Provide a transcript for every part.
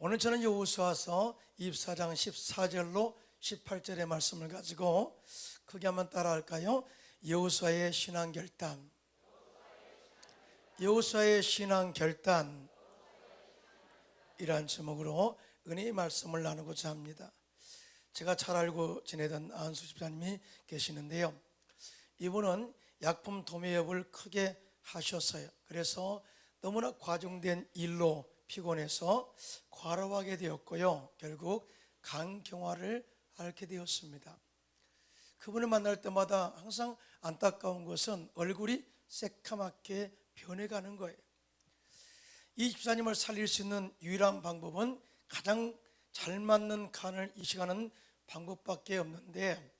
오늘 저는 여호수아서 24장 14절로 18절의 말씀을 가지고 크게 한번 따라할까요? 여호수아의 신앙결단, 여호수아의 신앙결단 이란 제목으로 은혜의 말씀을 나누고자 합니다. 제가 잘 알고 지내던 안수 집사님이 계시는데요, 이분은 약품 도매업을 크게 하셨어요. 그래서 너무나 과중된 일로 피곤해서 과로하게 되었고요, 결국 간경화를 앓게 되었습니다. 그분을 만날 때마다 항상 안타까운 것은 얼굴이 새카맣게 변해가는 거예요. 이 집사님을 살릴 수 있는 유일한 방법은 가장 잘 맞는 간을 이식하는 방법밖에 없는데,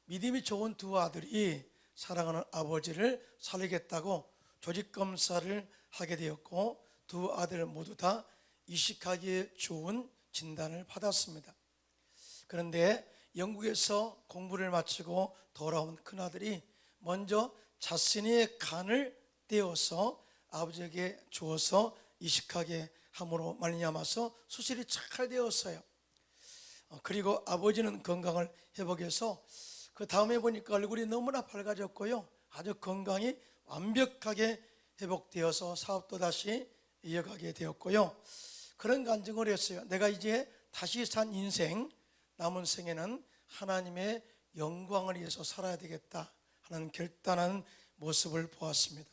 믿음이 좋은 두 아들이 사랑하는 아버지를 살리겠다고 조직검사를 하게 되었고, 두 아들 모두 다 이식하기에 좋은 진단을 받았습니다. 그런데 영국에서 공부를 마치고 돌아온 큰아들이 먼저 자신의 간을 떼어서 아버지에게 주어서 이식하게 함으로 말미암아서 수술이 잘 되었어요. 그리고 아버지는 건강을 회복해서 그 다음에 보니까 얼굴이 너무나 밝아졌고요, 아주 건강이 완벽하게 회복되어서 사업도 다시 이어가게 되었고요, 그런 간증을 했어요. 내가 이제 다시 산 인생, 남은 생에는 하나님의 영광을 위해서 살아야 되겠다 하는 결단한 모습을 보았습니다.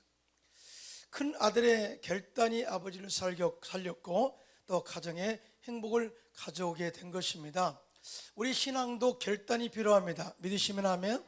큰 아들의 결단이 아버지를 살렸고 또 가정에 행복을 가져오게 된 것입니다. 우리 신앙도 결단이 필요합니다. 믿으시면 아멘.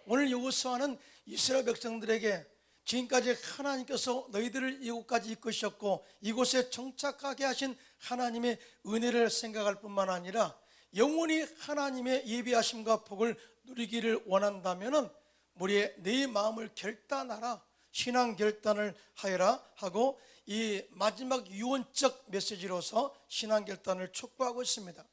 오늘 여호수아는 이스라엘 백성들에게 지금까지 하나님께서 너희들을 이곳까지 이끄셨고 이곳에 정착하게 하신 하나님의 은혜를 생각할 뿐만 아니라 영원히 하나님의 예비하심과 복을 누리기를 원한다면 우리의 네 마음을 결단하라, 신앙 결단을 하여라 하고 이 마지막 유언적 메시지로서 신앙 결단을 촉구하고 있습니다.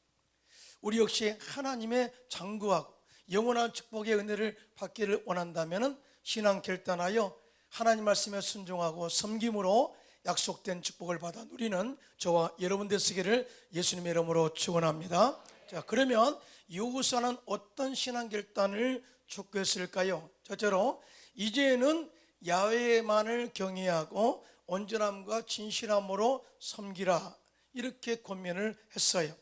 우리 역시 하나님의 장구하고 영원한 축복의 은혜를 받기를 원한다면 신앙 결단하여 하나님 말씀에 순종하고 섬김으로 약속된 축복을 받아 누리는 저와 여러분 되시기를 예수님의 이름으로 축원합니다. 자, 그러면 여호수아는 어떤 신앙 결단을 촉구했을까요? 첫째로 이제는 야훼만을 경외하고 온전함과 진실함으로 섬기라, 이렇게 권면을 했어요.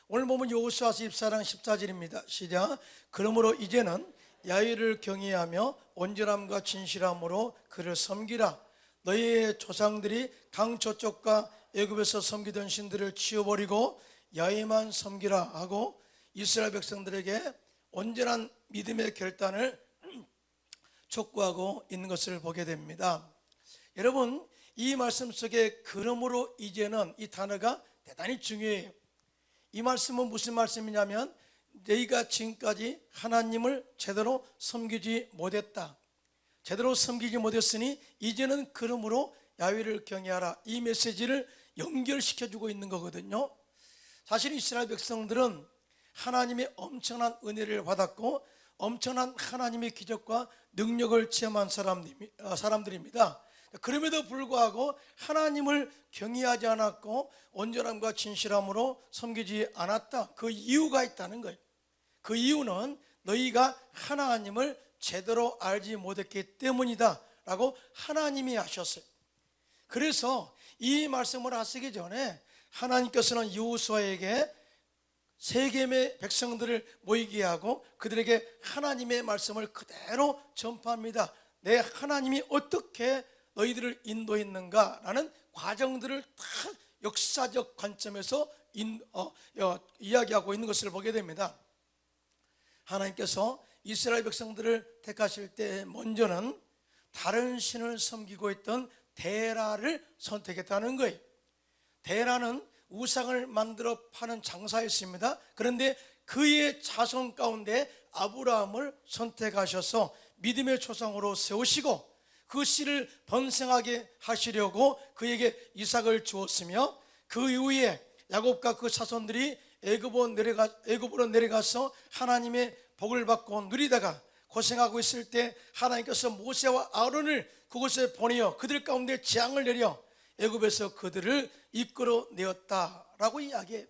오늘 보면 여호수아서 24장 14절입니다. 시작. 그러므로 이제는 야훼를 경외하며 온전함과 진실함으로 그를 섬기라. 너희의 조상들이 강 저쪽과 애굽에서 섬기던 신들을 치워버리고 야훼만 섬기라 하고 이스라엘 백성들에게 온전한 믿음의 결단을 촉구하고 있는 것을 보게 됩니다. 여러분, 이 말씀 속에 그러므로 이제는 이 단어가 대단히 중요해요. 이 말씀은 무슨 말씀이냐면 너희가 지금까지 하나님을 제대로 섬기지 못했다, 제대로 섬기지 못했으니 이제는 그러므로 야훼를 경외하라, 이 메시지를 연결시켜주고 있는 거거든요. 사실 이스라엘 백성들은 하나님의 엄청난 은혜를 받았고 엄청난 하나님의 기적과 능력을 체험한 사람들입니다. 그럼에도 불구하고 하나님을 경외하지 않았고 온전함과 진실함으로 섬기지 않았다. 그 이유가 있다는 거예요. 그 이유는 너희가 하나님을 제대로 알지 못했기 때문이다 라고 하나님이 하셨어요. 그래서 이 말씀을 하시기 전에 하나님께서는 여호수아에게 세겜의 백성들을 모이게 하고 그들에게 하나님의 말씀을 그대로 전파합니다. 내 하나님이 어떻게 너희들을 인도했는가 라는 과정들을 다 역사적 관점에서 이야기하고 있는 것을 보게 됩니다. 하나님께서 이스라엘 백성들을 택하실 때 먼저는 다른 신을 섬기고 있던 데라를 선택했다는 거예요. 데라는 우상을 만들어 파는 장사였습니다. 그런데 그의 자손 가운데 아브라함을 선택하셔서 믿음의 조상으로 세우시고 그 씨를 번성하게 하시려고 그에게 이삭을 주었으며, 그 이후에 야곱과 그 자손들이 애굽으로 내려가서 하나님의 복을 받고 누리다가 고생하고 있을 때 하나님께서 모세와 아론을 그곳에 보내어 그들 가운데 재앙을 내려 애굽에서 그들을 이끌어내었다 라고 이야기해요.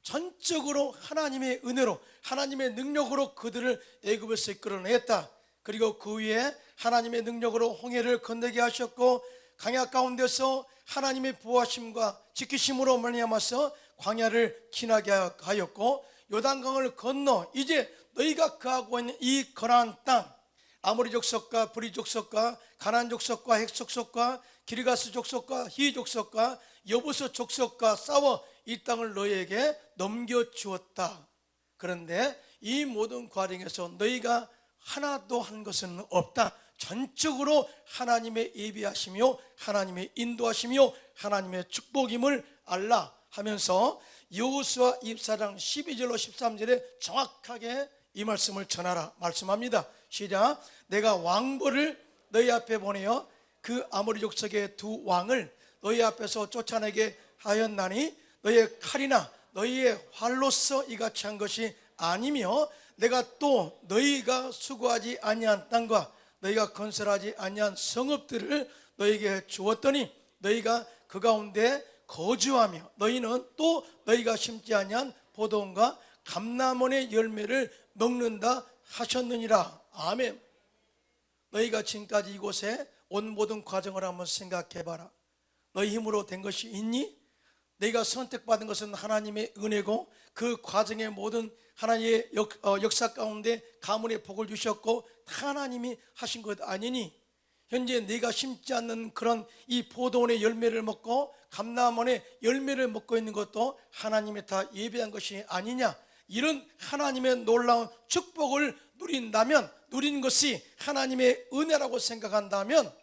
전적으로 하나님의 은혜로, 하나님의 능력으로 그들을 애굽에서 이끌어냈다. 그리고 그 위에 하나님의 능력으로 홍해를 건너게 하셨고, 광야 가운데서 하나님의 보호하심과 지키심으로 말미암아서 광야를 지나게 하였고, 요단강을 건너 이제 너희가 거하고 있는 이 거나안 땅, 아모리 족속과 브리 족속과 가나안 족속과 헷 족속과 기르가스 족속과 히 족속과 여부스 족속과 싸워 이 땅을 너희에게 넘겨주었다. 그런데 이 모든 과정에서 너희가 하나도 한 것은 없다. 전적으로 하나님의 예비하시며 하나님의 인도하시며 하나님의 축복임을 알라 하면서 여호수아 24장 12절로 13절에 정확하게 이 말씀을 전하라 말씀합니다. 시작. 내가 왕벌을 너희 앞에 보내어 그 아모리 족속의 두 왕을 너희 앞에서 쫓아내게 하였나니 너희의 칼이나 너희의 활로서 이같이 한 것이 아니며, 내가 또 너희가 수고하지 아니한 땅과 너희가 건설하지 아니한 성읍들을 너희에게 주었더니 너희가 그 가운데 거주하며 너희는 또 너희가 심지 아니한 포도원과 감람원의 열매를 먹는다 하셨느니라. 아멘. 너희가 지금까지 이곳에 온 모든 과정을 한번 생각해봐라. 너희 힘으로 된 것이 있니? 너희가 선택받은 것은 하나님의 은혜고, 그 과정의 모든 하나님의 역사 가운데 가문의 복을 주셨고 하나님이 하신 것 아니니? 현재 네가 심지 않는 그런 이 포도원의 열매를 먹고 감람원의 열매를 먹고 있는 것도 하나님이 다 예비한 것이 아니냐? 이런 하나님의 놀라운 축복을 누린다면, 누린 것이 하나님의 은혜라고 생각한다면,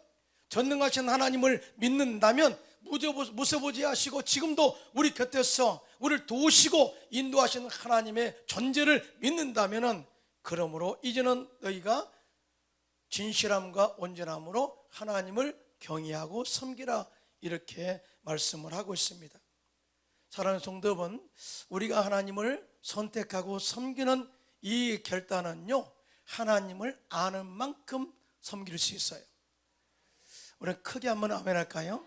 전능하신 하나님을 믿는다면, 무서보지 하시고 지금도 우리 곁에서 우리를 도우시고 인도하시는 하나님의 존재를 믿는다면, 그러므로 이제는 너희가 진실함과 온전함으로 하나님을 경외하고 섬기라, 이렇게 말씀을 하고 있습니다. 사랑하는 성도 여러분, 우리가 하나님을 선택하고 섬기는 이 결단은요, 하나님을 아는 만큼 섬길 수 있어요. 우리 크게 한번 아멘 할까요?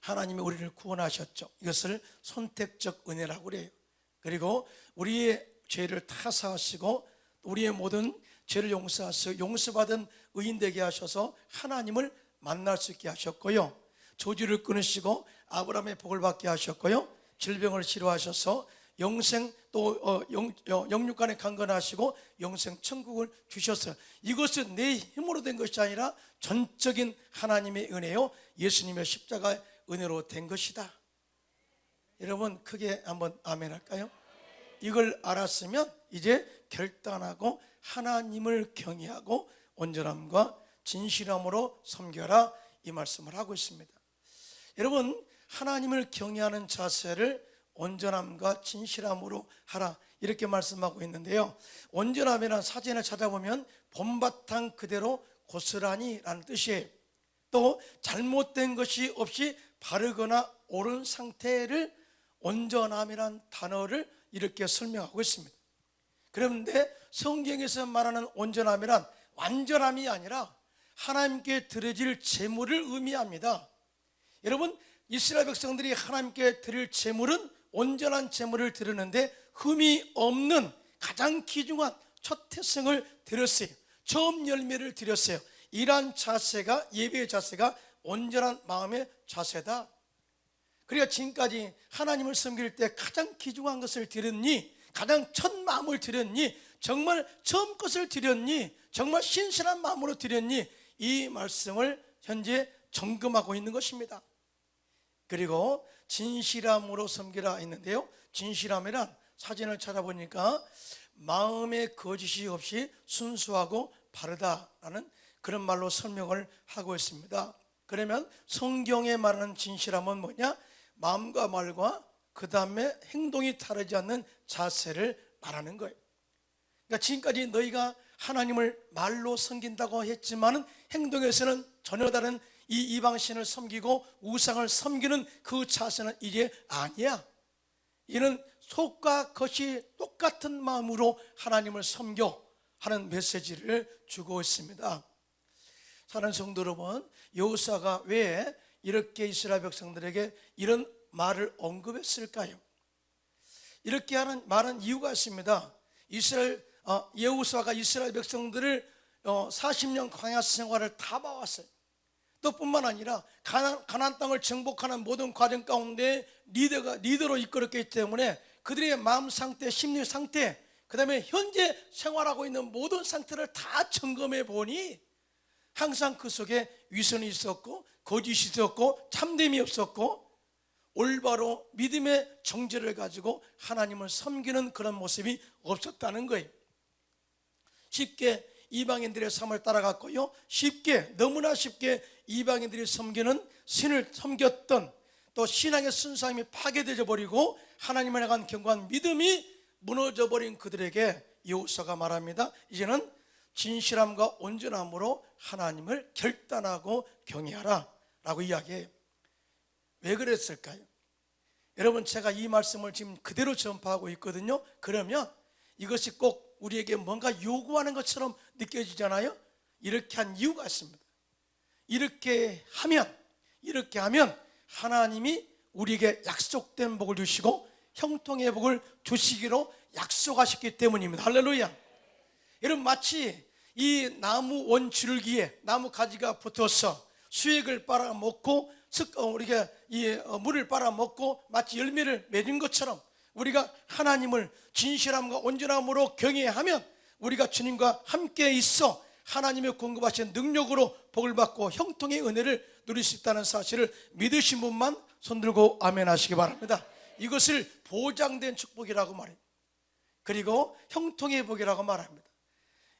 하나님이 우리를 구원하셨죠. 이것을 선택적 은혜라고 그래요. 그리고 우리의 죄를 다 사하시고 우리의 모든 죄를 용서하시고 용서받은 의인 되게 하셔서 하나님을 만날 수 있게 하셨고요, 저주를 끊으시고 아브라함의 복을 받게 하셨고요, 질병을 치료하셔서 영생 또 영육간에 강건하시고 영생 천국을 주셨어요. 이것은 내 힘으로 된 것이 아니라 전적인 하나님의 은혜요, 예수님의 십자가의 은혜로 된 것이다. 여러분 크게 한번 아멘 할까요? 이걸 알았으면 이제 결단하고 하나님을 경외하고 온전함과 진실함으로 섬겨라, 이 말씀을 하고 있습니다. 여러분, 하나님을 경외하는 자세를 온전함과 진실함으로 하라, 이렇게 말씀하고 있는데요, 온전함이라는 사전을 찾아보면 본바탕 그대로 고스란히 라는 뜻이에요. 또 잘못된 것이 없이 바르거나 옳은 상태를 온전함이라는 단어를 이렇게 설명하고 있습니다. 그런데 성경에서 말하는 온전함이란 완전함이 아니라 하나님께 드려질 제물을 의미합니다. 여러분, 이스라엘 백성들이 하나님께 드릴 제물은 온전한 제물을 드리는데 흠이 없는 가장 귀중한 첫 태생을 드렸어요. 처음 열매를 드렸어요. 이러한 자세가, 예배의 자세가 온전한 마음의 자세다. 그러니까 지금까지 하나님을 섬길 때 가장 귀중한 것을 드렸니? 가장 첫 마음을 드렸니? 정말 처음 것을 드렸니? 정말 신실한 마음으로 드렸니? 이 말씀을 현재 점검하고 있는 것입니다. 그리고 진실함으로 섬기라 했는데요, 진실함이란 사진을 찾아보니까 마음의 거짓이 없이 순수하고 바르다라는 그런 말로 설명을 하고 있습니다. 그러면 성경에 말하는 진실함은 뭐냐? 마음과 말과 그 다음에 행동이 다르지 않는 자세를 말하는 거예요. 그러니까 지금까지 너희가 하나님을 말로 섬긴다고 했지만 행동에서는 전혀 다른 이 이방신을 섬기고 우상을 섬기는 그 자세는 이제 아니야. 이는 속과 겉이 똑같은 마음으로 하나님을 섬겨 하는 메시지를 주고 있습니다. 사랑하는 성도 여러분, 여호수아가 왜 이렇게 이스라엘 백성들에게 이런 말을 언급했을까요? 이렇게 하는 말은 이유가 있습니다. 여호수아가 이스라엘 백성들을 40년 광야 생활을 다 봐왔어요. 또 뿐만 아니라 가나안 땅을 정복하는 모든 과정 가운데 리더로 이끌었기 때문에 그들의 마음 상태, 심리 상태, 그 다음에 현재 생활하고 있는 모든 상태를 다 점검해 보니 항상 그 속에 위선이 있었고 거짓이 있었고 참됨이 없었고 올바로 믿음의 정죄를 가지고 하나님을 섬기는 그런 모습이 없었다는 거예요. 쉽게 이방인들의 삶을 따라갔고요, 너무나 쉽게 이방인들이 섬기는 신을 섬겼던, 또 신앙의 순수함이 파괴되어 버리고 하나님을 향한 견고한 믿음이 무너져 버린 그들에게 여호수아가 말합니다. 이제는 진실함과 온전함으로 하나님을 결단하고 경외하라 라고 이야기해요. 왜 그랬을까요? 여러분, 제가 이 말씀을 지금 그대로 전파하고 있거든요. 그러면 이것이 꼭 우리에게 뭔가 요구하는 것처럼 느껴지잖아요. 이렇게 한 이유가 있습니다. 이렇게 하면 하나님이 우리에게 약속된 복을 주시고 형통의 복을 주시기로 약속하셨기 때문입니다. 할렐루야. 여러분, 마치 이 나무 원줄기에 나무 가지가 붙어서 수액을 빨아먹고 우리가 이 물을 빨아먹고 마치 열매를 맺은 것처럼 우리가 하나님을 진실함과 온전함으로 경외하면 우리가 주님과 함께 있어 하나님의 공급하신 능력으로 복을 받고 형통의 은혜를 누릴 수 있다는 사실을 믿으신 분만 손들고 아멘 하시기 바랍니다. 이것을 보장된 축복이라고 말해요. 그리고 형통의 복이라고 말합니다.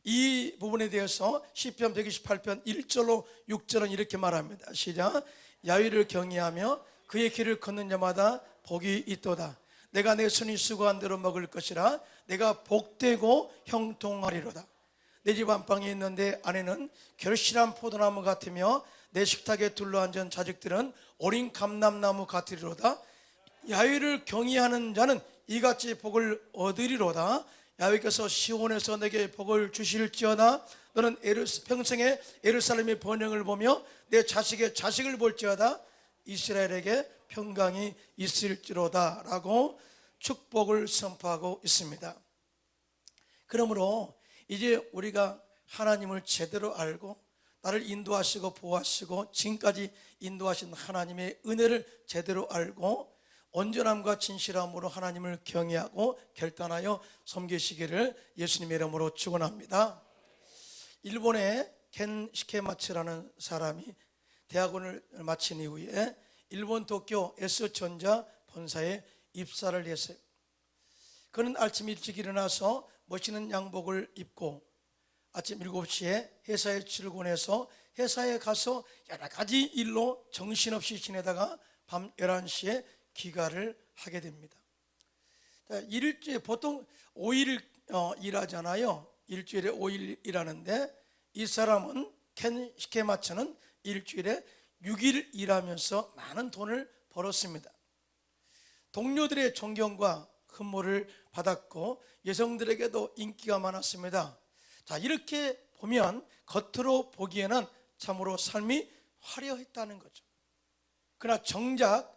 이 부분에 대해서 시편 128편 1절로 6절은 이렇게 말합니다. 시작. 야훼를 경외하며 그의 길을 걷는 자마다 복이 있도다. 내가 내 손이 수고한 대로 먹을 것이라. 내가 복되고 형통하리로다. 내 집 안방에 있는데 안에는 결실한 포도나무 같으며 내 식탁에 둘러앉은 자식들은 어린 감람나무 같으리로다. 야훼를 경외하는 자는 이같이 복을 얻으리로다. 야훼께서 시온에서 내게 복을 주실지어다. 너는 평생에 예루살렘의 번영을 보며 내 자식의 자식을 볼지어다. 이스라엘에게 평강이 있을지로다 라고 축복을 선포하고 있습니다. 그러므로 이제 우리가 하나님을 제대로 알고 나를 인도하시고 보호하시고 지금까지 인도하신 하나님의 은혜를 제대로 알고 온전함과 진실함으로 하나님을 경외하고 결단하여 섬기시기를 예수님의 이름으로 축원합니다. 일본의 켄 시케마츠라는 사람이 대학원을 마친 이후에 일본 도쿄 S전자 본사에 입사를 했어요. 그는 아침 일찍 일어나서 멋있는 양복을 입고 아침 7시에 회사에 출근해서 회사에 가서 여러 가지 일로 정신없이 지내다가 밤 11시에 귀가를 하게 됩니다. 일주일에 보통 5일 일하잖아요. 일주일에 5일 일하는데 이 사람은 켄 시케마츠는 일주일에 6일 일하면서 많은 돈을 벌었습니다. 동료들의 존경과 흠모를 받았고 여성들에게도 인기가 많았습니다. 자, 이렇게 보면 겉으로 보기에는 참으로 삶이 화려했다는 거죠. 그러나 정작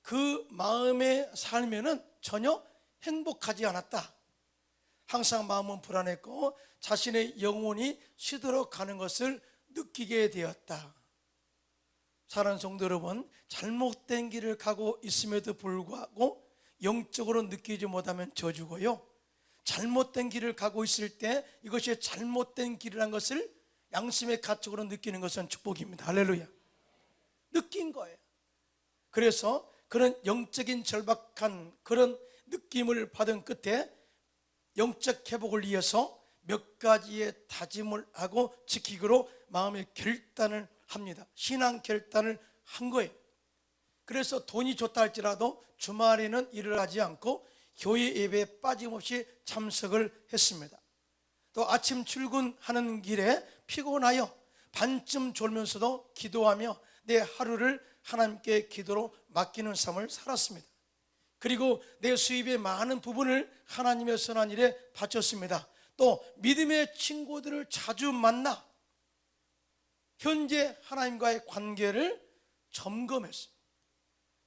그 마음의 삶에는 전혀 행복하지 않았다. 항상 마음은 불안했고 자신의 영혼이 시들어가는 것을 느끼게 되었다. 사랑하는 성도 여러분, 잘못된 길을 가고 있음에도 불구하고 영적으로 느끼지 못하면 저주고요, 잘못된 길을 가고 있을 때 이것이 잘못된 길이라는 것을 양심의 가책으로 느끼는 것은 축복입니다. 할렐루야. 느낀 거예요. 그래서 그런 영적인 절박한 그런 느낌을 받은 끝에 영적 회복을 위해서 몇 가지의 다짐을 하고 지키기로 마음의 결단을 합니다. 신앙 결단을 한 거예요. 그래서 돈이 좋다 할지라도 주말에는 일을 하지 않고 교회 예배에 빠짐없이 참석을 했습니다. 또 아침 출근하는 길에 피곤하여 반쯤 졸면서도 기도하며 내 하루를 하나님께 기도로 맡기는 삶을 살았습니다. 그리고 내 수입의 많은 부분을 하나님의 선한 일에 바쳤습니다. 또 믿음의 친구들을 자주 만나 현재 하나님과의 관계를 점검했습니다.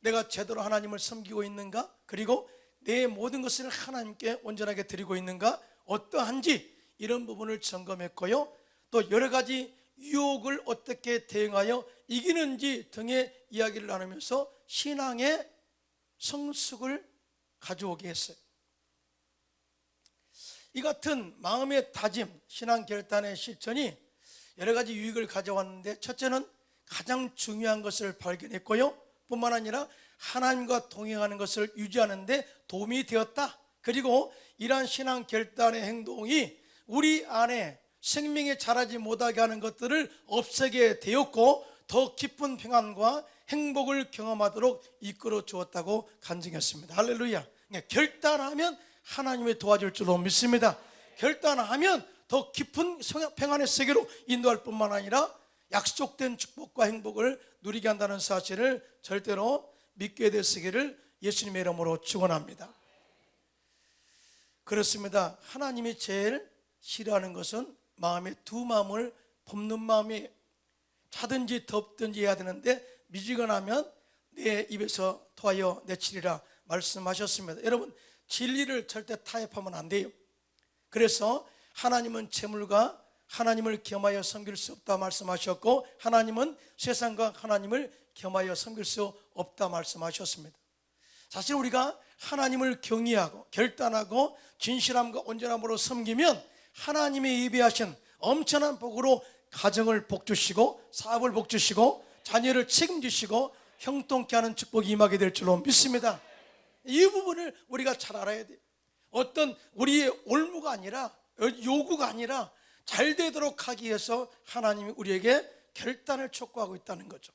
내가 제대로 하나님을 섬기고 있는가? 그리고 내 모든 것을 하나님께 온전하게 드리고 있는가? 어떠한지 이런 부분을 점검했고요. 또 여러 가지 유혹을 어떻게 대응하여 이기는지 등의 이야기를 나누면서 신앙의 성숙을 가져오게 했어요. 이 같은 마음의 다짐, 신앙 결단의 실천이 여러 가지 유익을 가져왔는데, 첫째는 가장 중요한 것을 발견했고요, 뿐만 아니라 하나님과 동행하는 것을 유지하는 데 도움이 되었다. 그리고 이러한 신앙 결단의 행동이 우리 안에 생명에 자라지 못하게 하는 것들을 없애게 되었고, 더 깊은 평안과 행복을 경험하도록 이끌어 주었다고 간증했습니다. 할렐루야. 결단하면 하나님이 도와줄 줄로 믿습니다. 결단하면 더 깊은 평안의 세계로 인도할 뿐만 아니라 약속된 축복과 행복을 누리게 한다는 사실을 절대로 믿게 되시기를 예수님의 이름으로 축원합니다. 그렇습니다. 하나님이 제일 싫어하는 것은 마음의 두 마음을 품는 마음이에요. 차든지 덥든지 해야 되는데 미지근하면 내 입에서 토하여 내치리라 말씀하셨습니다. 여러분, 진리를 절대 타협하면 안 돼요. 그래서 하나님은 재물과 하나님을 겸하여 섬길 수 없다 말씀하셨고, 하나님은 세상과 하나님을 겸하여 섬길 수 없다 말씀하셨습니다. 사실 우리가 하나님을 경외하고 결단하고 진실함과 온전함으로 섬기면 하나님이 예비하신 엄청난 복으로 가정을 복주시고 사업을 복주시고 자녀를 책임지시고 형통케 하는 축복이 임하게 될 줄로 믿습니다. 이 부분을 우리가 잘 알아야 돼요. 어떤 우리의 올무가 아니라, 요구가 아니라 잘 되도록 하기 위해서 하나님이 우리에게 결단을 촉구하고 있다는 거죠.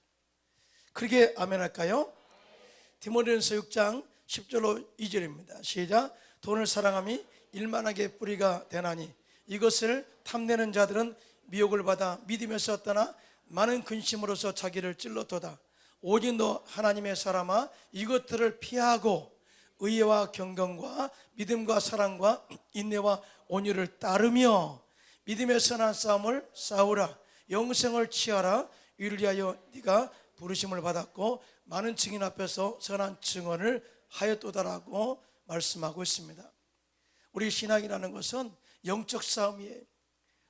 그렇게 아멘 할까요? 디모데전서 6장 10절로 2절입니다. 시작. 돈을 사랑함이 일만하게 뿌리가 되나니 이것을 탐내는 자들은 미혹을 받아 믿음에서 떠나 많은 근심으로서 자기를 찔러도다. 오직 너 하나님의 사람아, 이것들을 피하고 의회와 경건과 믿음과 사랑과 인내와 온유를 따르며 믿음의 선한 싸움을 싸우라. 영생을 취하라. 이를 위하여 네가 부르심을 받았고 많은 증인 앞에서 선한 증언을 하였도다라고 말씀하고 있습니다. 우리 신앙이라는 것은 영적 싸움이에요.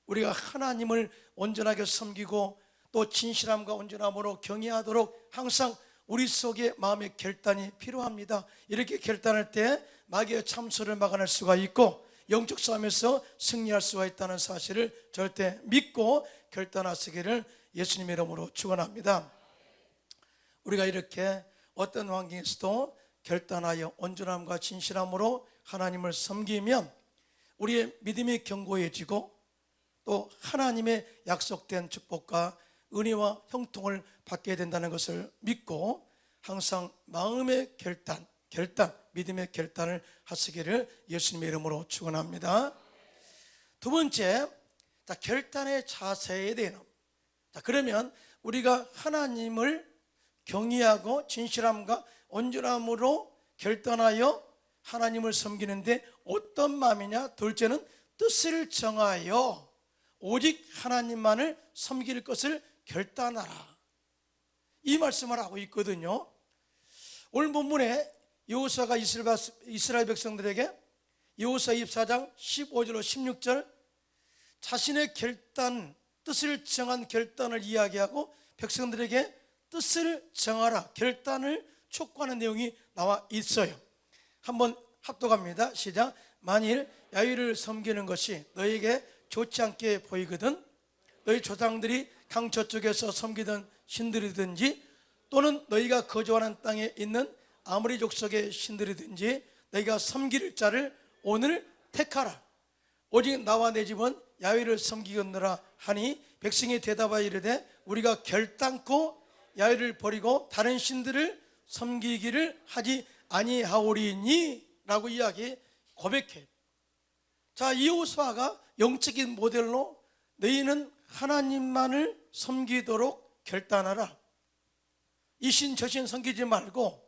우리가 하나님을 온전하게 섬기고 또 진실함과 온전함으로 경외하도록 항상 우리 속에 마음의 결단이 필요합니다. 이렇게 결단할 때 마귀의 참소를 막아낼 수가 있고 영적 싸움에서 승리할 수가 있다는 사실을 절대 믿고 결단하시기를 예수님의 이름으로 축원합니다. 우리가 이렇게 어떤 환경에서도 결단하여 온전함과 진실함으로 하나님을 섬기면 우리의 믿음이 견고해지고 또 하나님의 약속된 축복과 은혜와 형통을 받게 된다는 것을 믿고 항상 마음의 결단, 믿음의 결단을 하시기를 예수님의 이름으로 축원합니다. 두 번째, 결단의 자세에 대한. 그러면 우리가 하나님을 경외하고 진실함과 온전함으로 결단하여 하나님을 섬기는데 어떤 마음이냐? 둘째는 뜻을 정하여 오직 하나님만을 섬길 것을 결단하라. 이 말씀을 하고 있거든요. 오늘 본문에 여호수아가 이스라엘 백성들에게 여호수아 24장 15절로 16절 자신의 결단, 뜻을 정한 결단을 이야기하고 백성들에게 뜻을 정하라, 결단을 촉구하는 내용이 나와 있어요. 한번 합독합니다. 시작. 만일 야훼를 섬기는 것이 너에게 좋지 않게 보이거든 너희 조상들이 강 저쪽에서 섬기던 신들이든지 또는 너희가 거주하는 땅에 있는 아모리 족속의 신들이든지 너희가 섬길 자를 오늘 택하라. 오직 나와 내 집은 야훼를 섬기겠노라 하니 백성이 대답하여 이르되 우리가 결단코 야훼를 버리고 다른 신들을 섬기기를 하지 아니하오리니 라고 고백해. 자, 이 여호수아가 영적인 모델로 너희는 하나님만을 섬기도록 결단하라. 이신 저신 섬기지 말고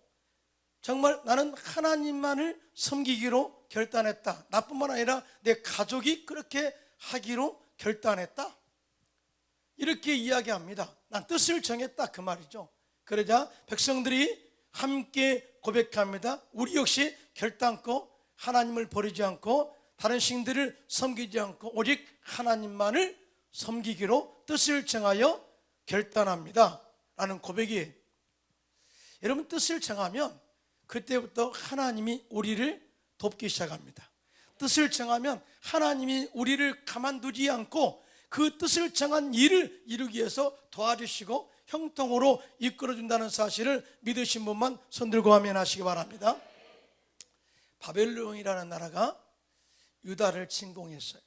정말 나는 하나님만을 섬기기로 결단했다. 나뿐만 아니라 내 가족이 그렇게 하기로 결단했다. 이렇게 이야기합니다. 난 뜻을 정했다 그 말이죠. 그러자 백성들이 함께 고백합니다. 우리 역시 결단코 하나님을 버리지 않고 다른 신들을 섬기지 않고 오직 하나님만을 섬기기로 뜻을 정하여 결단합니다 라는 고백이에요. 여러분, 뜻을 정하면 그때부터 하나님이 우리를 돕기 시작합니다. 뜻을 정하면 하나님이 우리를 가만두지 않고 그 뜻을 정한 일을 이루기 위해서 도와주시고 형통으로 이끌어준다는 사실을 믿으신 분만 손들고 아멘하시기 바랍니다. 바벨론이라는 나라가 유다를 침공했어요.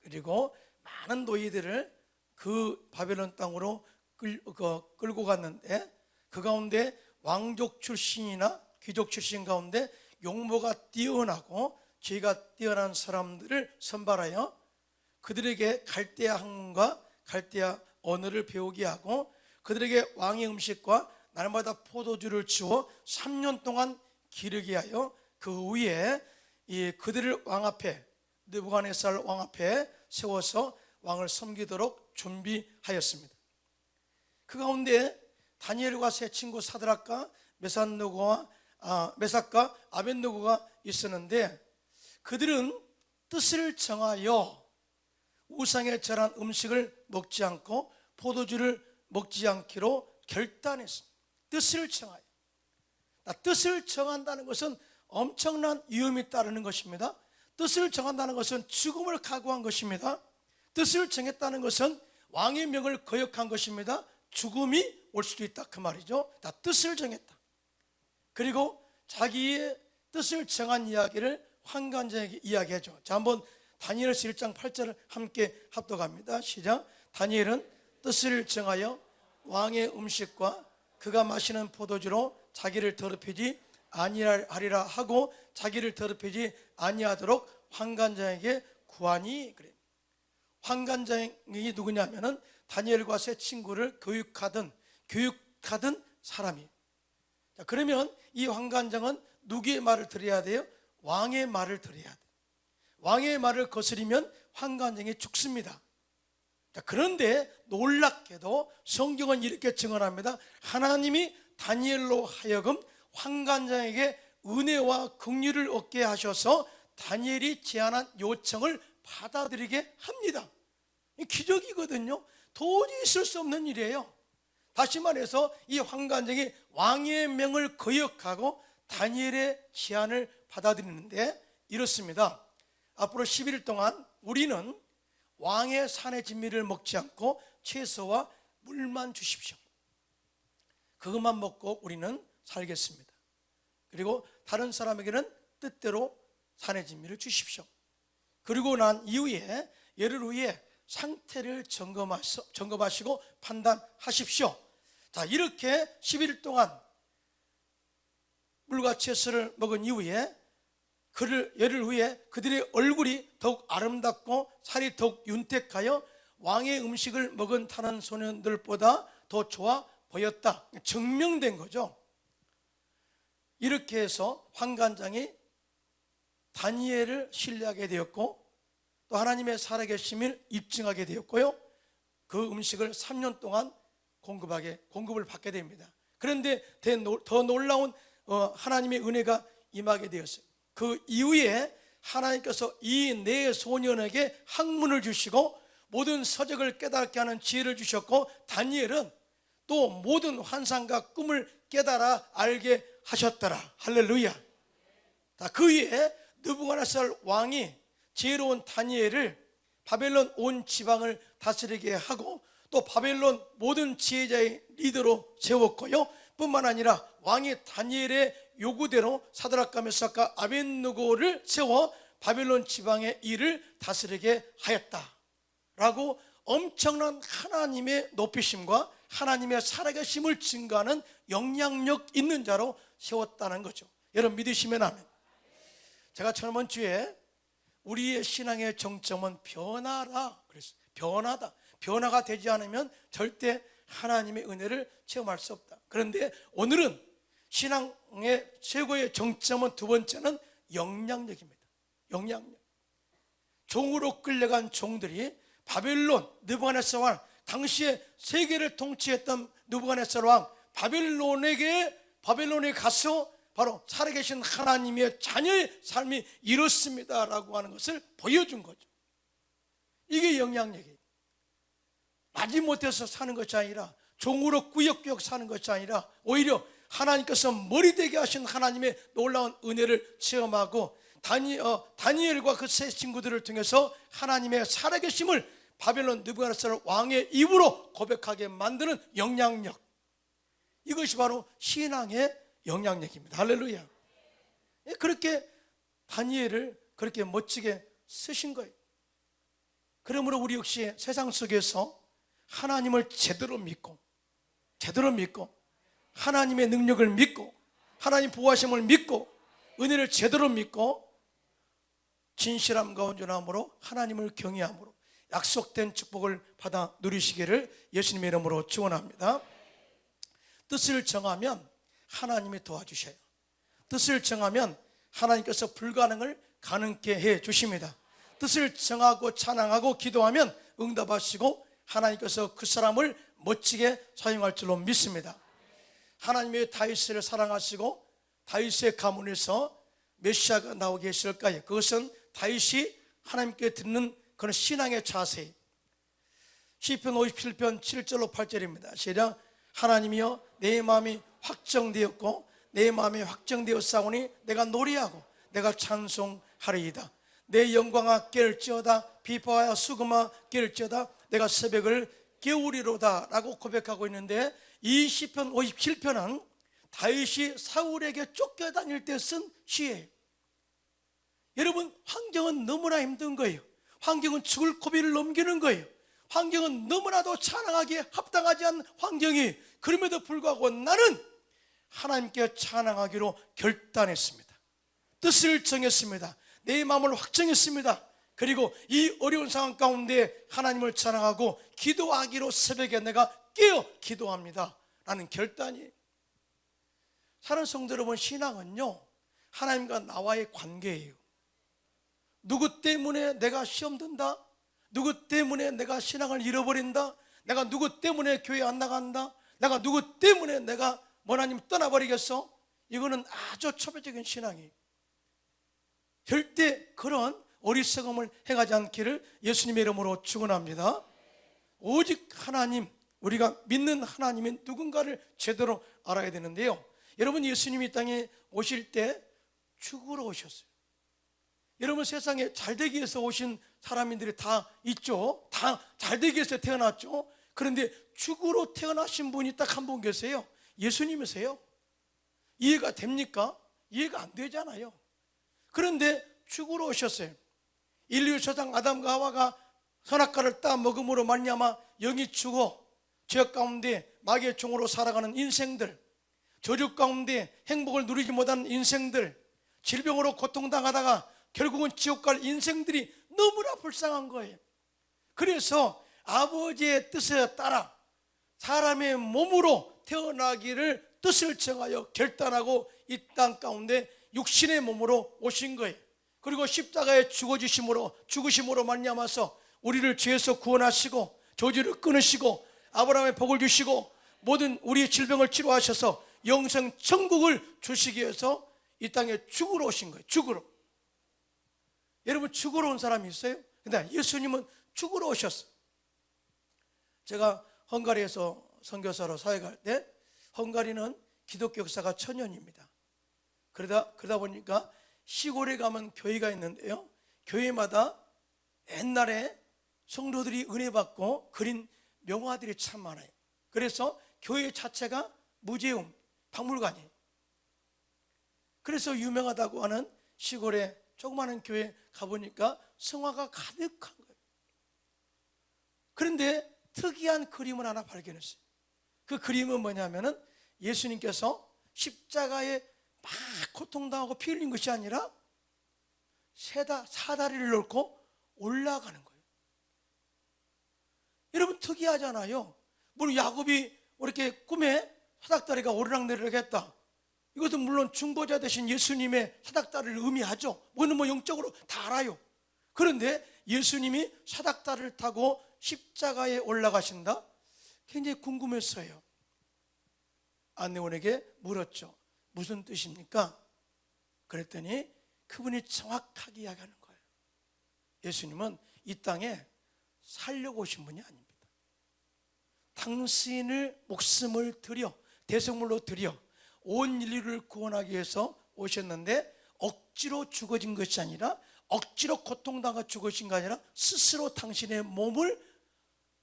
그리고 많은 노예들을 그 바벨론 땅으로 끌고 갔는데 그 가운데 왕족 출신이나 귀족 출신 가운데 용모가 뛰어나고 지혜가 뛰어난 사람들을 선발하여 그들에게 갈대아 학문과 갈대아 언어를 배우게 하고 그들에게 왕의 음식과 날마다 포도주를 주어 3년 동안 기르게 하여 그 후에 그들을 왕 앞에, 느부갓네살 왕 앞에 세워서 왕을 섬기도록 준비하였습니다. 그 가운데 다니엘과 세 친구 사드락과 메삭과 아벳느고가 있었는데 그들은 뜻을 정하여 우상에 절한 음식을 먹지 않고 포도주를 먹지 않기로 결단했습니다. 뜻을 정하여. 뜻을 정한다는 것은 엄청난 위험이 따르는 것입니다. 뜻을 정한다는 것은 죽음을 각오한 것입니다. 뜻을 정했다는 것은 왕의 명을 거역한 것입니다. 죽음이 올 수도 있다 그 말이죠. 뜻을 정했다. 그리고 자기의 뜻을 정한 이야기를 환관자에게 이야기하죠. 자, 한번 다니엘서 1장 8절을 함께 합독합니다. 시작. 다니엘은 뜻을 정하여 왕의 음식과 그가 마시는 포도주로 자기를 더럽히지 아니하리라 하고 자기를 더럽히지 아니하도록 환관장에게 구하니. 그래. 환관장이 누구냐면은 다니엘과 세 친구를 교육하던 사람이에요. 자, 그러면 이 환관장은 누구의 말을 들어야 돼요? 왕의 말을 들어야 돼요. 왕의 말을 거스리면 환관장이 죽습니다. 자, 그런데 놀랍게도 성경은 이렇게 증언합니다. 하나님이 다니엘로 하여금 환관장에게 은혜와 긍휼을 얻게 하셔서 다니엘이 제안한 요청을 받아들이게 합니다. 기적이거든요. 도저히 있을 수 없는 일이에요. 다시 말해서 이 환관장이 왕의 명을 거역하고 다니엘의 제안을 받아들이는데 이렇습니다. 앞으로 11일 동안 우리는 왕의 산의 진미를 먹지 않고 채소와 물만 주십시오. 그것만 먹고 우리는 살겠습니다. 그리고 다른 사람에게는 뜻대로 산의 진미를 주십시오. 그리고 난 이후에 열흘 후에 상태를 점검하시고 판단하십시오. 자, 이렇게 11일 동안 물과 채소를 먹은 이후에 열흘 후에 그들의 얼굴이 더욱 아름답고 살이 더욱 윤택하여 왕의 음식을 먹은 타는 소년들보다 더 좋아 보였다. 증명된 거죠. 이렇게 해서 환관장이 다니엘을 신뢰하게 되었고 또 하나님의 살아계심을 입증하게 되었고요. 그 음식을 3년 동안 공급을 받게 됩니다. 그런데 더 놀라운 하나님의 은혜가 임하게 되었어요. 그 이후에 하나님께서 이 네 소년에게 학문을 주시고 모든 서적을 깨닫게 하는 지혜를 주셨고 다니엘은 또 모든 환상과 꿈을 깨달아 알게 하셨더라. 할렐루야. 그 위에 느부갓네살 왕이 지혜로운 다니엘을 바벨론 온 지방을 다스리게 하고 또 바벨론 모든 지혜자의 리더로 세웠고요. 뿐만 아니라 왕이 다니엘의 요구대로 사드락과 메삭과 아벳느고를 세워 바벨론 지방의 일을 다스리게 하였다라고 엄청난 하나님의 높이심과 하나님의 살아계심을 증거하는 영향력 있는 자로 세웠다는 거죠. 여러분 믿으시면 아멘. 제가 저번 주에 우리의 신앙의 정점은 변화라 그랬어요. 변화가 되지 않으면 절대 하나님의 은혜를 체험할 수 없다. 그런데 오늘은 신앙의 최고의 정점은 두 번째는 영향력입니다. 영향력. 종으로 끌려간 종들이 바벨론 느부갓네살 왕, 당시에 세계를 통치했던 느부갓네살 왕 바벨론에게 바벨론에 가서 바로 살아계신 하나님의 자녀의 삶이 이렇습니다라고 하는 것을 보여준 거죠. 이게 영향력이에요. 마지못해서 사는 것이 아니라, 종으로 꾸역꾸역 사는 것이 아니라, 오히려 하나님께서 머리되게 하신 하나님의 놀라운 은혜를 체험하고 다니엘과 그 세 친구들을 통해서 하나님의 살아계심을 바벨론 느부갓네살 왕의 입으로 고백하게 만드는 영향력, 이것이 바로 신앙의 영향력입니다. 할렐루야. 그렇게 다니엘을 그렇게 멋지게 쓰신 거예요. 그러므로 우리 역시 세상 속에서 하나님을 제대로 믿고 하나님의 능력을 믿고 하나님 보호하심을 믿고 은혜를 제대로 믿고 진실함과 온전함으로 하나님을 경외함으로 약속된 축복을 받아 누리시기를 예수님의 이름으로 축원합니다. 뜻을 정하면 하나님이 도와주셔요. 뜻을 정하면 하나님께서 불가능을 가능케 해 주십니다. 뜻을 정하고 찬양하고 기도하면 응답하시고 하나님께서 그 사람을 멋지게 사용할 줄로 믿습니다. 하나님의 다윗을 사랑하시고 다윗의 가문에서 메시아가 나오게 했을까요? 그것은 다윗이 하나님께 듣는 그런 신앙의 자세. 시편 57편 7절로 8절입니다. 시작. 하나님이여 내 마음이 확정되었고 내 마음이 확정되었사오니 내가 노래하고 내가 찬송하리이다. 내 영광아 깨울지어다 비파와 수금아 깨울지어다 내가 새벽을 깨우리로다 라고 고백하고 있는데, 이 시편 57편은 다윗이 사울에게 쫓겨다닐 때 쓴 시예요. 여러분, 환경은 너무나 힘든 거예요. 환경은 죽을 고비를 넘기는 거예요. 환경은 너무나도 찬양하기에 합당하지 않은 환경이, 그럼에도 불구하고 나는 하나님께 찬양하기로 결단했습니다. 뜻을 정했습니다. 내 마음을 확정했습니다. 그리고 이 어려운 상황 가운데 하나님을 찬양하고 기도하기로 새벽에 내가 깨어 기도합니다 라는 결단이에요. 사랑하는 성도 여러분, 신앙은요 하나님과 나와의 관계예요. 누구 때문에 내가 시험 든다? 누구 때문에 내가 신앙을 잃어버린다? 내가 누구 때문에 교회 안 나간다? 내가 누구 때문에 내가 하나님 떠나버리겠어? 이거는 아주 초보적인 신앙이에요. 절대 그런 어리석음을 행하지 않기를 예수님의 이름으로 축원합니다. 오직 하나님, 우리가 믿는 하나님이 누군가를 제대로 알아야 되는데요, 여러분, 예수님이 이 땅에 오실 때 죽으러 오셨어요. 여러분, 세상에 잘되기 위해서 오신 사람들이 다 있죠. 다 잘되기 위해서 태어났죠. 그런데 죽으러 태어나신 분이 딱 한 분 계세요. 예수님이세요. 이해가 됩니까? 이해가 안 되잖아요. 그런데 죽으러 오셨어요. 인류 조상 아담과 하와가 선악과를 따 먹음으로 말미암아 영이 죽어 죄악 가운데 마귀의 종으로 살아가는 인생들, 저주 가운데 행복을 누리지 못하는 인생들, 질병으로 고통당하다가 결국은 지옥 갈 인생들이 너무나 불쌍한 거예요. 그래서 아버지의 뜻에 따라 사람의 몸으로 태어나기를 뜻을 정하여 결단하고 이 땅 가운데 육신의 몸으로 오신 거예요. 그리고 십자가에 죽으심으로 말미암아서 우리를 죄에서 구원하시고 저주를 끊으시고 아브라함의 복을 주시고 모든 우리의 질병을 치료하셔서 영생 천국을 주시기 위해서 이 땅에 죽으러 오신 거예요. 죽으러. 여러분, 죽으러 온 사람이 있어요? 근데 예수님은 죽으러 오셨어요. 제가 헝가리에서 선교사로 사역할 때, 헝가리는 기독교 역사가 천년입니다. 그러다 보니까 시골에 가면 교회가 있는데요, 교회마다 옛날에 성도들이 은혜 받고 그린 명화들이 참 많아요. 그래서 교회 자체가 무제움, 박물관이에요. 그래서 유명하다고 하는 시골에 조그마한 교회 가보니까 성화가 가득한 거예요. 그런데 특이한 그림을 하나 발견했어요. 그 그림은 뭐냐면은 예수님께서 십자가에 막 고통당하고 피 흘린 것이 아니라 사다리를 놓고 올라가는 거예요. 여러분, 특이하잖아요. 물론 야곱이 이렇게 꿈에 사닥다리가 오르락내리락 했다. 이것은 물론 중보자 되신 예수님의 사닥다리를 의미하죠. 그거는 영적으로 다 알아요. 그런데 예수님이 사닥다리를 타고 십자가에 올라가신다? 굉장히 궁금했어요. 안내원에게 물었죠. 무슨 뜻입니까? 그랬더니 그분이 정확하게 이야기하는 거예요. 예수님은 이 땅에 살려고 오신 분이 아닙니다. 당신을 목숨을 들여, 대속물로 들여 온 인류를 구원하기 위해서 오셨는데, 억지로 죽어진 것이 아니라, 억지로 고통당하 죽으신 게 아니라 스스로 당신의 몸을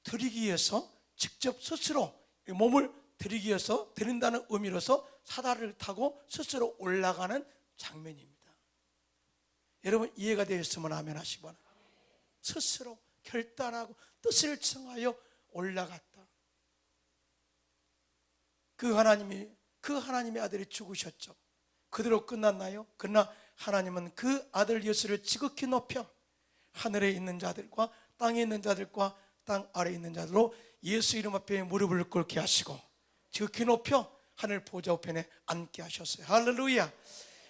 드리기 위해서, 직접 스스로 몸을 드리기 위해서, 드린다는 의미로서 사다리를 타고 스스로 올라가는 장면입니다. 여러분 이해가 되었으면 아멘 하시기 바랍니다. 스스로 결단하고 뜻을 청하여 올라갔다. 그 하나님의 아들이 죽으셨죠. 그대로 끝났나요? 그러나 하나님은 그 아들 예수를 지극히 높여 하늘에 있는 자들과 땅에 있는 자들과 땅 아래에 있는 자들로 예수 이름 앞에 무릎을 꿇게 하시고 지극히 높여 하늘 보좌 우편에 앉게 하셨어요. 할렐루야.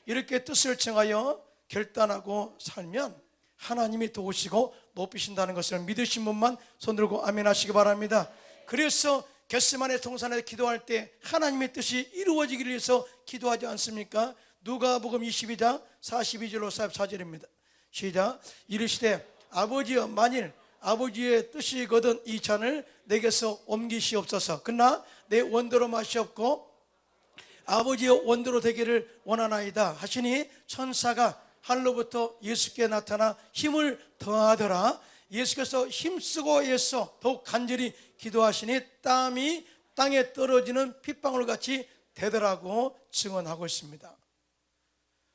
이렇게 뜻을 청하여 결단하고 살면 하나님이 도우시고 높이신다는 것을 믿으신 분만 손들고 아멘 하시기 바랍니다. 그래서 겟세마네 동산에서 기도할 때 하나님의 뜻이 이루어지기를 위해서 기도하지 않습니까? 누가복음 22장 42절로 44절입니다. 시작. 이르시되 아버지여, 만일 아버지의 뜻이거든 이 잔을 내게서 옮기시옵소서. 그러나 내 원대로 마시옵고 아버지의 원대로 되기를 원하나이다 하시니 천사가 하늘로부터 예수께 나타나 힘을 더하더라. 예수께서 힘쓰고 애써 더욱 간절히 기도하시니 땀이 땅에 떨어지는 핏방울같이 되더라고 증언하고 있습니다.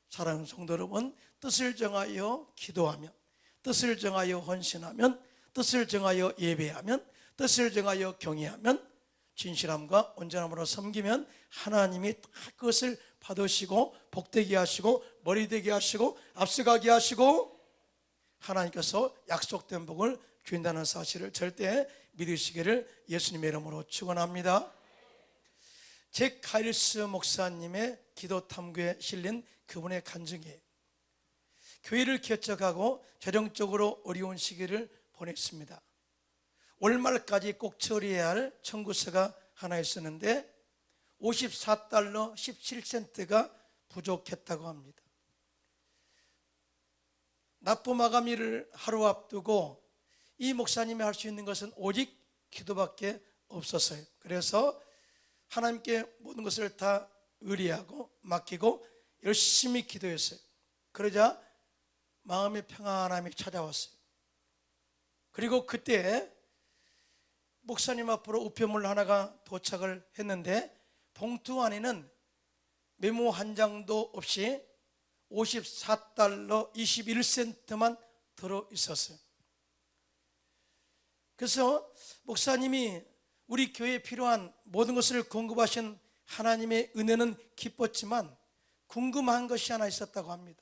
사랑하는 성도 여러분, 뜻을 정하여 기도하면, 뜻을 정하여 헌신하면, 뜻을 정하여 예배하면, 뜻을 정하여 경외하면, 진실함과 온전함으로 섬기면 하나님이 다 그것을 받으시고 복되게 하시고 머리되게 하시고 앞서가게 하시고 하나님께서 약속된 복을 주신다는 사실을 절대 믿으시기를 예수님의 이름으로 축원합니다. 잭 카일스 목사님의 기도 탐구에 실린 그분의 간증이에요. 교회를 개척하고 재정적으로 어려운 시기를 보냈습니다. 월말까지 꼭 처리해야 할 청구서가 하나 있었는데 $54 17센트가 부족했다고 합니다. 납부 마감일을 하루 앞두고 이 목사님이 할 수 있는 것은 오직 기도밖에 없었어요. 그래서 하나님께 모든 것을 다 의뢰하고 맡기고 열심히 기도했어요. 그러자 마음의 평안함이 찾아왔어요. 그리고 그때 목사님 앞으로 우편물 하나가 도착을 했는데 봉투 안에는 메모 한 장도 없이 $54 21센트만 들어있었어요. 그래서 목사님이 우리 교회에 필요한 모든 것을 공급하신 하나님의 은혜는 기뻤지만 궁금한 것이 하나 있었다고 합니다.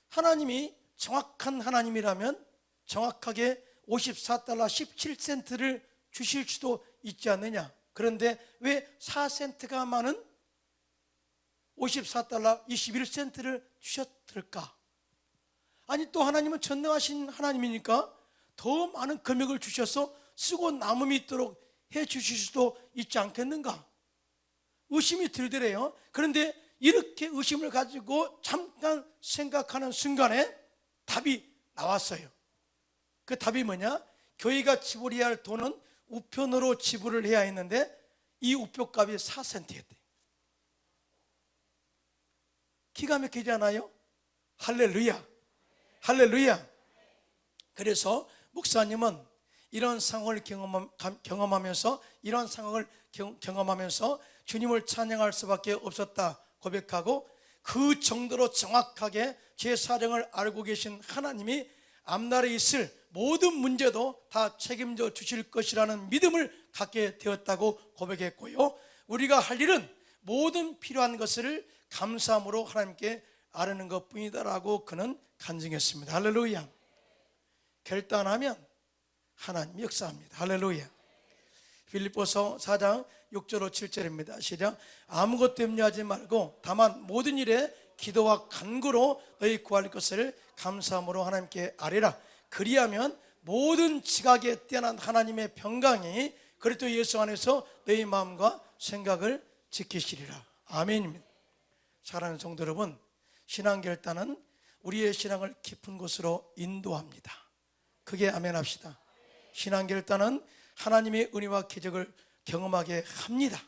하나님이 정확한 하나님이라면 정확하게 $54 17센트를 주실 수도 있지 않느냐. 그런데 왜 4센트가 많은 $54 21센트를 주셨을까? 아니, 또 하나님은 전능하신 하나님이니까 더 많은 금액을 주셔서 쓰고 남음이 있도록 해 주실 수도 있지 않겠는가? 의심이 들더래요. 그런데 이렇게 의심을 가지고 잠깐 생각하는 순간에 답이 나왔어요. 그 답이 뭐냐? 교회가 지불해야 할 돈은 우편으로 지불을 해야 했는데 이 우표값이 4센트였대. 기가 막히지 않아요? 할렐루야, 할렐루야. 그래서 목사님은 이런 상황을 경험하면서 주님을 찬양할 수밖에 없었다 고백하고, 그 정도로 정확하게 제 사정을 알고 계신 하나님이 앞날에 있을 모든 문제도 다 책임져 주실 것이라는 믿음을 갖게 되었다고 고백했고요, 우리가 할 일은 모든 필요한 것을 감사함으로 하나님께 아뢰는 것뿐이다라고 그는 간증했습니다. 할렐루야. 결단하면 하나님이 역사합니다. 할렐루야. 빌립보서 4장 6절로 7절입니다. 시작. 아무것도 염려하지 말고 다만 모든 일에 기도와 간구로 너희 구할 것을 감사함으로 하나님께 아뢰라. 그리하면 모든 지각에 뛰어난 하나님의 평강이 그리스도 예수 안에서 너희 마음과 생각을 지키시리라. 아멘입니다. 사랑하는 성도 여러분, 신앙 결단은 우리의 신앙을 깊은 곳으로 인도합니다. 그게 아멘 합시다. 신앙 결단은 하나님의 은혜와 기적을 경험하게 합니다.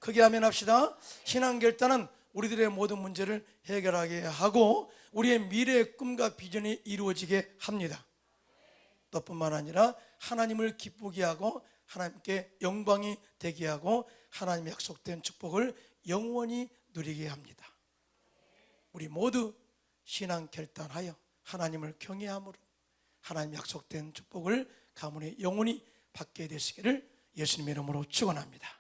그게 아멘 합시다. 신앙 결단은 우리들의 모든 문제를 해결하게 하고 우리의 미래의 꿈과 비전이 이루어지게 합니다. 또 뿐만 아니라 하나님을 기쁘게 하고 하나님께 영광이 되게 하고 하나님의 약속된 축복을 영원히 누리게 합니다. 우리 모두 신앙 결단하여 하나님을 경외함으로 하나님 약속된 축복을 가문에 영원히 받게 되시기를 예수님의 이름으로 축원합니다.